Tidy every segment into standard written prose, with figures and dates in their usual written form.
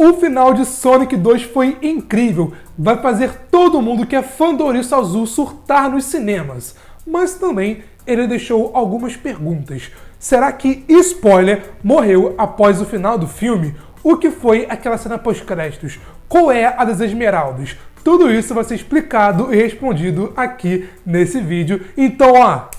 O final de Sonic 2 foi incrível, vai fazer todo mundo que é fã do Ouriço Azul surtar nos cinemas. Mas também ele deixou algumas perguntas. Será que Spoiler morreu após o final do filme? O que foi aquela cena pós-créditos? Qual é a das Esmeraldas? Tudo isso vai ser explicado e respondido aqui nesse vídeo. Então, ó,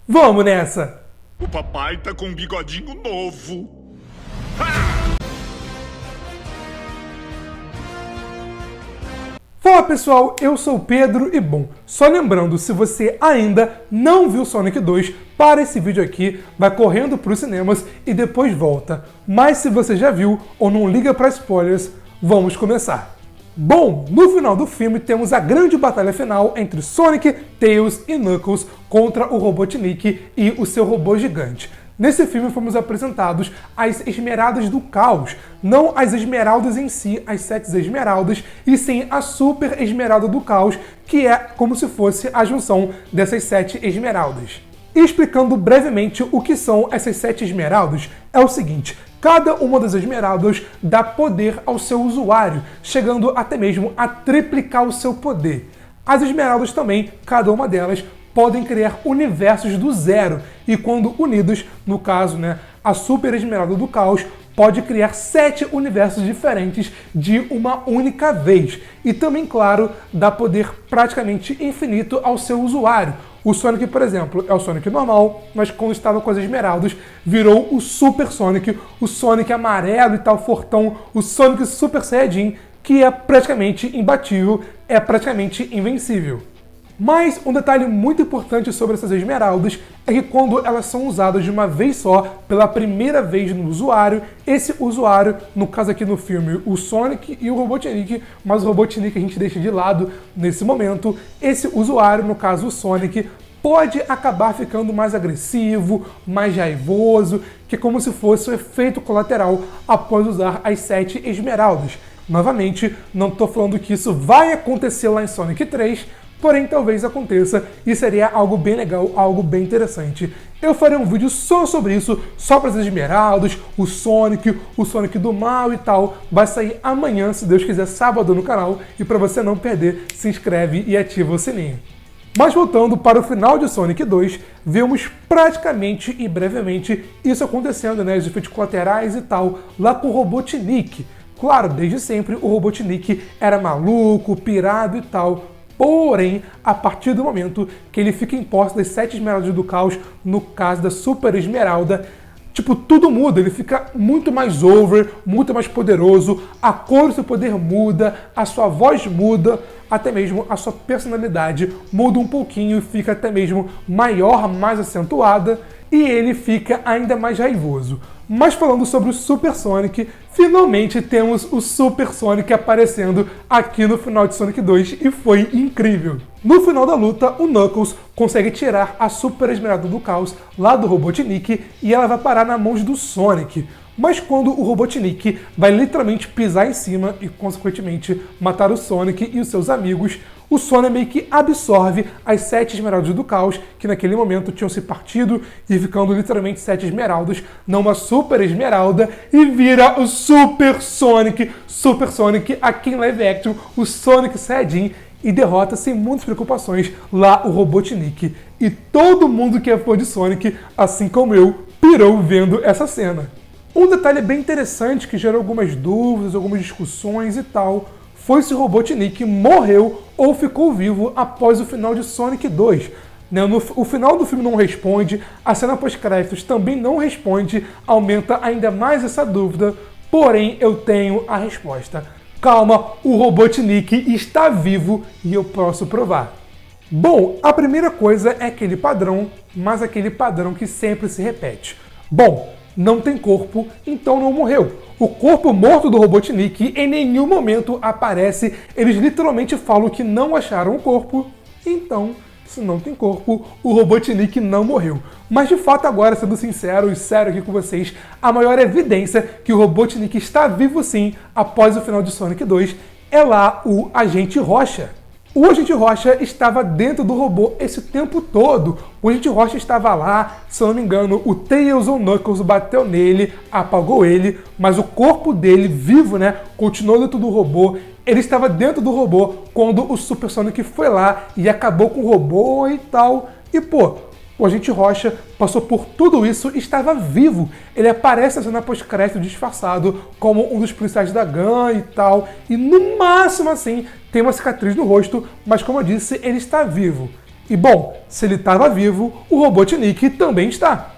vamos nessa! O papai tá com um bigodinho novo. Fala pessoal, eu sou o Pedro e bom, só lembrando, se você ainda não viu Sonic 2, para esse vídeo aqui, vai correndo para os cinemas e depois volta. Mas se você já viu ou não liga para spoilers, vamos começar. Bom, no final do filme temos a grande batalha final entre Sonic, Tails e Knuckles contra o Robotnik e o seu robô gigante. Nesse filme fomos apresentados as Esmeraldas do Caos, não as Esmeraldas em si, as 7 Esmeraldas, e sim a Super Esmeralda do Caos, que é como se fosse a junção dessas 7 Esmeraldas. E explicando brevemente o que são essas 7 Esmeraldas, é o seguinte: cada uma das Esmeraldas dá poder ao seu usuário, chegando até mesmo a triplicar o seu poder. As Esmeraldas também, cada uma delas, podem criar universos do zero, e quando unidos, no caso, a Super Esmeralda do Caos pode criar 7 universos diferentes de uma única vez. E também, claro, dá poder praticamente infinito ao seu usuário. O Sonic, por exemplo, é o Sonic normal, mas quando estava com as Esmeraldas, virou o Super Sonic, o Sonic amarelo e tal fortão, o Sonic Super Saiyajin, que é praticamente imbatível, é praticamente invencível. Mas um detalhe muito importante sobre essas Esmeraldas é que quando elas são usadas de uma vez só, pela primeira vez no usuário, esse usuário, no caso aqui no filme, o Sonic e o Robotnik, mas o Robotnik a gente deixa de lado nesse momento, esse usuário, no caso o Sonic, pode acabar ficando mais agressivo, mais raivoso, que é como se fosse um efeito colateral após usar as 7 Esmeraldas. Novamente, não estou falando que isso vai acontecer lá em Sonic 3, porém talvez aconteça e seria algo bem legal, algo bem interessante. Eu farei um vídeo só sobre isso, só para as Esmeraldas, o Sonic do mal e tal. Vai sair amanhã, se Deus quiser, sábado no canal. E para você não perder, se inscreve e ativa o sininho. Mas voltando para o final de Sonic 2, vemos praticamente e brevemente isso acontecendo, os efeitos colaterais e tal, lá com o Robotnik. Claro, desde sempre o Robotnik era maluco, pirado e tal. Porém, a partir do momento que ele fica em posse das 7 Esmeraldas do Caos, no caso da Super Esmeralda, tudo muda, ele fica muito mais over, muito mais poderoso, a cor do seu poder muda, a sua voz muda, até mesmo a sua personalidade muda um pouquinho e fica até mesmo maior, mais acentuada, e ele fica ainda mais raivoso. Mas falando sobre o Super Sonic, finalmente temos o Super Sonic aparecendo aqui no final de Sonic 2 e foi incrível. No final da luta, o Knuckles consegue tirar a Super Esmeralda do Caos lá do Robotnik e ela vai parar nas mãos do Sonic. Mas quando o Robotnik vai literalmente pisar em cima e, consequentemente, matar o Sonic e os seus amigos, o Sonic meio que absorve as 7 Esmeraldas do Caos, que naquele momento tinham se partido e ficando literalmente 7 Esmeraldas numa Super Esmeralda, e vira o Super Sonic aqui em live action, o Sonic Saiyajin, e derrota sem muitas preocupações lá o Robotnik. E todo mundo que é fã de Sonic, assim como eu, pirou vendo essa cena. Um detalhe bem interessante que gerou algumas dúvidas, algumas discussões e tal, foi se o Robotnik morreu ou ficou vivo após o final de Sonic 2. O final do filme não responde, a cena pós-créditos também não responde, aumenta ainda mais essa dúvida, porém eu tenho a resposta. Calma, o Robotnik está vivo e eu posso provar. Bom, a primeira coisa é aquele padrão, mas aquele padrão que sempre se repete. Bom, não tem corpo, então não morreu. O corpo morto do Robotnik em nenhum momento aparece, eles literalmente falam que não acharam o corpo, então, se não tem corpo, o Robotnik não morreu. Mas de fato agora, sendo sincero e sério aqui com vocês, a maior evidência que o Robotnik está vivo sim, após o final de Sonic 2, é lá o Agente Rocha. O Agente Rocha estava dentro do robô esse tempo todo. O Agente Rocha estava lá, se eu não me engano, o Tails ou Knuckles bateu nele, apagou ele, mas o corpo dele, vivo, né, continuou dentro do robô. Ele estava dentro do robô quando o Super Sonic foi lá e acabou com o robô e tal. E pô, o Agente Rocha passou por tudo isso e estava vivo. Ele aparece na cena pós-crédito disfarçado como um dos policiais da GAN e tal. E no máximo assim, tem uma cicatriz no rosto, mas como eu disse, ele está vivo. E bom, se ele estava vivo, o Robotnik também está.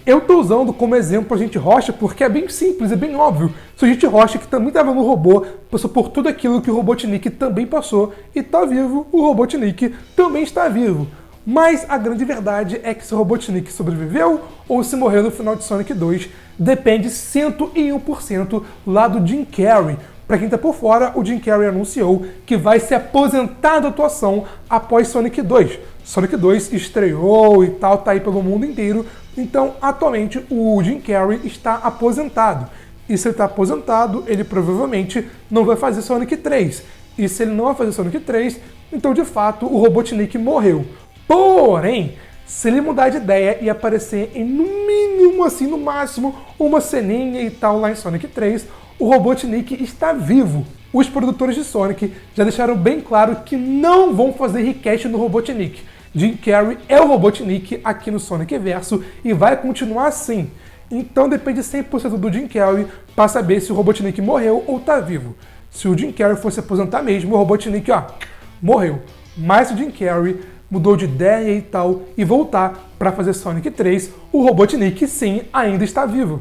Eu estou usando como exemplo o Agente Rocha porque é bem simples e bem óbvio. Se o Agente Rocha, que também estava no robô, passou por tudo aquilo que o Robotnik também passou e está vivo, o Robotnik também está vivo. Mas a grande verdade é que se o Robotnik sobreviveu ou se morreu no final de Sonic 2 depende 101% lá do Jim Carrey. Para quem tá por fora, o Jim Carrey anunciou que vai se aposentar da atuação após Sonic 2. Sonic 2 estreou e tal, tá aí pelo mundo inteiro, então atualmente o Jim Carrey está aposentado. E se ele está aposentado, ele provavelmente não vai fazer Sonic 3. E se ele não vai fazer Sonic 3, então de fato o Robotnik morreu. Porém, se ele mudar de ideia e aparecer em no mínimo, assim, no máximo, uma ceninha e tal lá em Sonic 3, o Robotnik está vivo. Os produtores de Sonic já deixaram bem claro que não vão fazer recast no Robotnik. Jim Carrey é o Robotnik aqui no Sonic Verso e vai continuar assim. Então depende 100% do Jim Carrey para saber se o Robotnik morreu ou está vivo. Se o Jim Carrey fosse aposentar mesmo, o Robotnik, ó, morreu. Mas se o Jim Carrey mudou de ideia e tal, e voltar para fazer Sonic 3, o Robotnik sim ainda está vivo.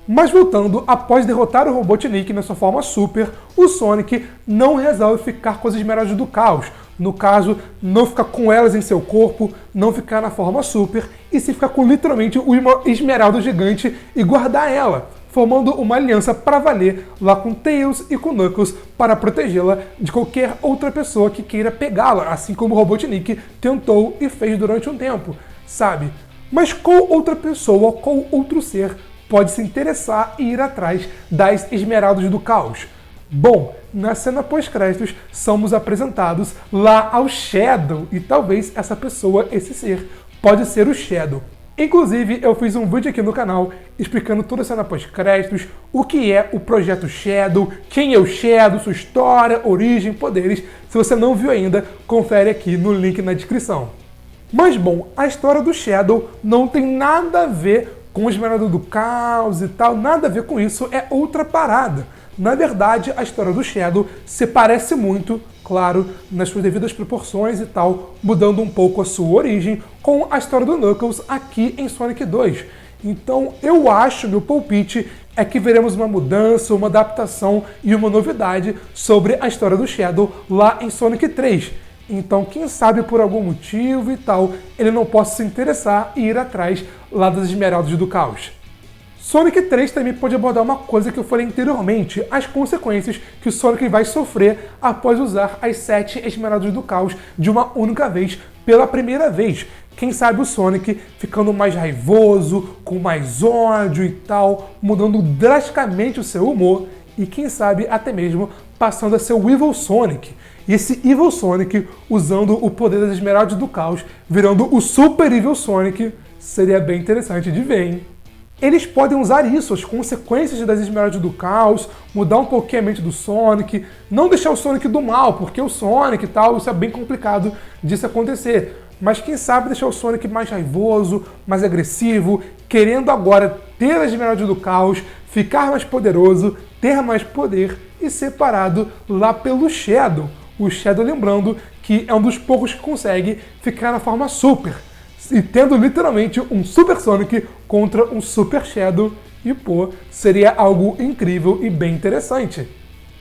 Mas voltando, após derrotar o Robotnik na sua forma Super, o Sonic não resolve ficar com as Esmeraldas do Caos. No caso, não ficar com elas em seu corpo, não ficar na forma Super, e se ficar com literalmente uma Esmeralda gigante e guardar ela, formando uma aliança para valer lá com Tails e com Knuckles para protegê-la de qualquer outra pessoa que queira pegá-la, assim como o Robotnik tentou e fez durante um tempo, sabe? Mas qual outra pessoa, qual outro ser pode se interessar e ir atrás das Esmeraldas do Caos? Bom, na cena pós-créditos somos apresentados lá ao Shadow, e talvez essa pessoa, esse ser, pode ser o Shadow. Inclusive, eu fiz um vídeo aqui no canal explicando toda a cena pós-créditos, o que é o Projeto Shadow, quem é o Shadow, sua história, origem, poderes. Se você não viu ainda, confere aqui no link na descrição. Mas bom, a história do Shadow não tem nada a ver com o Esmeralda do Caos e tal, nada a ver com isso, é outra parada. Na verdade, a história do Shadow se parece muito, claro, nas suas devidas proporções e tal, mudando um pouco a sua origem com a história do Knuckles aqui em Sonic 2. Então eu acho, meu palpite, é que veremos uma mudança, uma adaptação e uma novidade sobre a história do Shadow lá em Sonic 3. Então quem sabe por algum motivo e tal, ele não possa se interessar e ir atrás lá das Esmeraldas do Caos. Sonic 3 também pode abordar uma coisa que eu falei anteriormente, as consequências que o Sonic vai sofrer após usar as 7 Esmeraldas do Caos de uma única vez, pela primeira vez. Quem sabe o Sonic ficando mais raivoso, com mais ódio e tal, mudando drasticamente o seu humor e quem sabe até mesmo passando a ser o Evil Sonic. E esse Evil Sonic, usando o poder das Esmeraldas do Caos, virando o Super Evil Sonic, seria bem interessante de ver, hein? Eles podem usar isso, as consequências das Esmeraldas do Caos, mudar um pouquinho a mente do Sonic, não deixar o Sonic do mal, porque o Sonic e tal, isso é bem complicado disso acontecer. Mas quem sabe deixar o Sonic mais raivoso, mais agressivo, querendo agora ter as Esmeraldas do Caos, ficar mais poderoso, ter mais poder e separado lá pelo Shadow. O Shadow, lembrando que é um dos poucos que consegue ficar na forma Super. E tendo literalmente um Super Sonic contra um Super Shadow, e pô, seria algo incrível e bem interessante.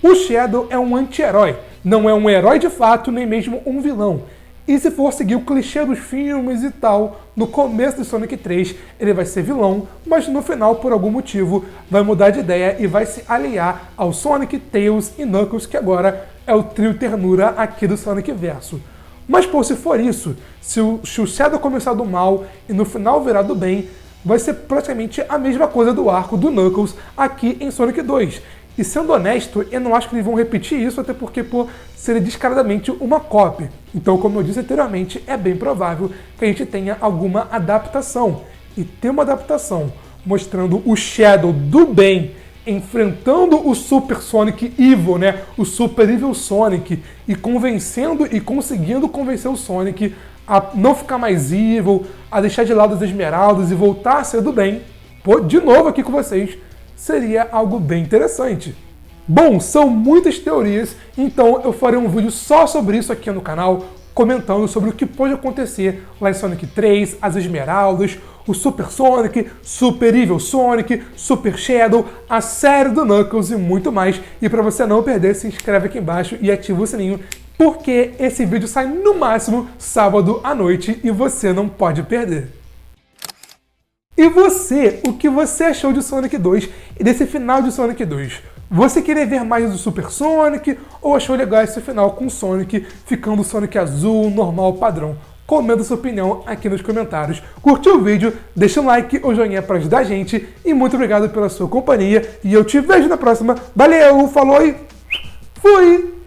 O Shadow é um anti-herói, não é um herói de fato, nem mesmo um vilão. E se for seguir o clichê dos filmes e tal, no começo de Sonic 3 ele vai ser vilão, mas no final, por algum motivo, vai mudar de ideia e vai se aliar ao Sonic, Tails e Knuckles, que agora é o trio ternura aqui do Sonic Verso. Mas pô, se for isso, se o Shadow começar do mal e no final virar do bem, vai ser praticamente a mesma coisa do arco do Knuckles aqui em Sonic 2. E sendo honesto, eu não acho que eles vão repetir isso, até porque, pô, seria descaradamente uma cópia. Então, como eu disse anteriormente, é bem provável que a gente tenha alguma adaptação. E ter uma adaptação mostrando o Shadow do bem enfrentando o Super Sonic Evil, né? O Super Evil Sonic, e convencendo e conseguindo convencer o Sonic a não ficar mais evil, a deixar de lado as esmeraldas e voltar a ser do bem. Pô, de novo aqui com vocês, seria algo bem interessante. Bom, são muitas teorias, então eu farei um vídeo só sobre isso aqui no canal, comentando sobre o que pode acontecer lá em Sonic 3, as esmeraldas, o Super Sonic, Super Evil Sonic, Super Shadow, a série do Knuckles e muito mais. E para você não perder, se inscreve aqui embaixo e ativa o sininho, porque esse vídeo sai no máximo sábado à noite e você não pode perder. E você, o que você achou de Sonic 2 e desse final de Sonic 2? Você queria ver mais do Super Sonic ou achou legal esse final com o Sonic ficando Sonic azul, normal, padrão? Comenta sua opinião aqui nos comentários. Curtiu o vídeo? Deixa um like ou joinha para ajudar a gente. E muito obrigado pela sua companhia. E eu te vejo na próxima. Valeu, falou e fui!